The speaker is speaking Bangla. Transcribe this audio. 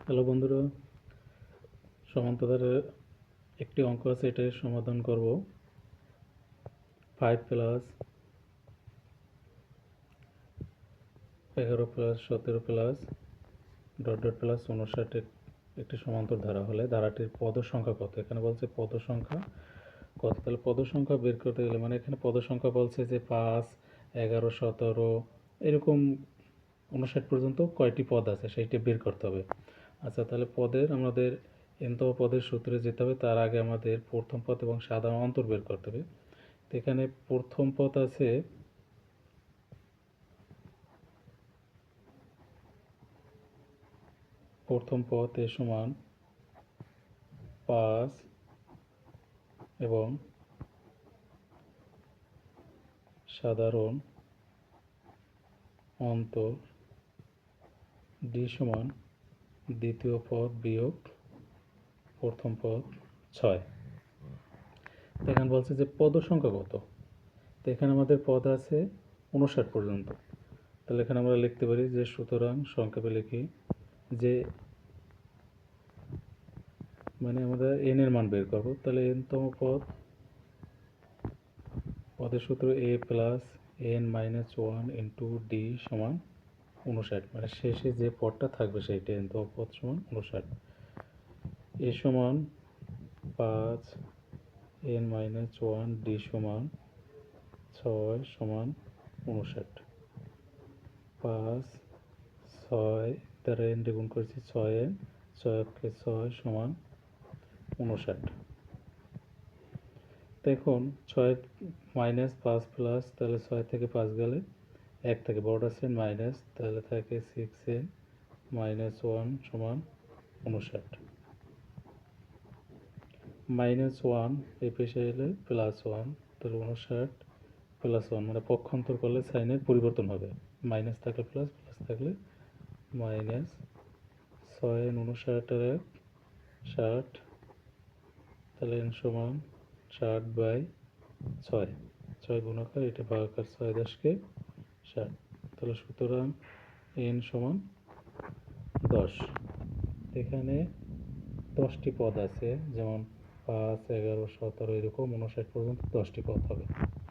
হ্যালো বন্ধুরা, সমান্তরালের একটি অঙ্ক আছে, এটার সমাধান করব। 5 plus 11 plus 17 plus dot dot plus 59 একটি সমান্তর ধারা হলে ধারাটির পদ সংখ্যা কত। এখানে বলছে পদ সংখ্যা কত, তাহলে পদ সংখ্যা বের করতে গেলে মানে এখানে পদ সংখ্যা বলছে যে 5, 11, 17 এরকম 59 পর্যন্ত কয়টি পদ আছে সেইটা বের করতে হবে। আচ্ছা, তাহলে আমাদের nতম পদের সূত্রে যেতে হবে। তার আগে আমাদের প্রথম পদ এবং সাধারণ অন্তর বের করতে হবে। তো এখানে প্রথম পদ আছে a সমান 5 এবং সাধারণ অন্তর d সমান দ্বিতীয় পদ বিয়োগ প্রথম পদ 6। তো এখানে বলছে যে পদ সংখ্যা কত। তো এখানে আমাদের পদ আছে 59 পর্যন্ত। তাহলে এখানে আমরা লিখতে পারি যে সুতরাং সংক্ষেপে লিখি যে মানে আমরা n এর মান বের করব। তাহলে nতম পদের সূত্র a plus n minus 1 into D সমান 59, মানে শেষে যে পদটা থাকবে সেইটা nতম পদ সমান 59। a সমান 5 n মাইনাস 1 ডি সমান 6 সমান 59। 5 6 দ্বারা n গুণ করেছি 6n, 6 সমান 59। দেখুন 6 মাইনাস 5 প্লাস, তাহলে 6 থেকে 5 গেলে 1 থেকে বড়টা সেন মাইনাস, তাহলে থাকে 6n মাইনাস 1 সমান 59। মাইনাস 1 এই পেশে এলে প্লাস 1, তাহলে 59 প্লাস 1 মানে পক্ষান্তর করলে সাইনের পরিবর্তন হবে। মাইনাস থাকলে প্লাস, প্লাস থাকলে মাইনাস। 6n 59 60, তাহলে n সমান 60/6। 6 গুণাকার এটা ভাগাকার 6 10কে 60, তাহলে সুতরাং n সমান 10। এখানে 10টি পদ আছে, যেমন 5, 11, 17 এরকম 59 পর্যন্ত 10টি পদ হবে।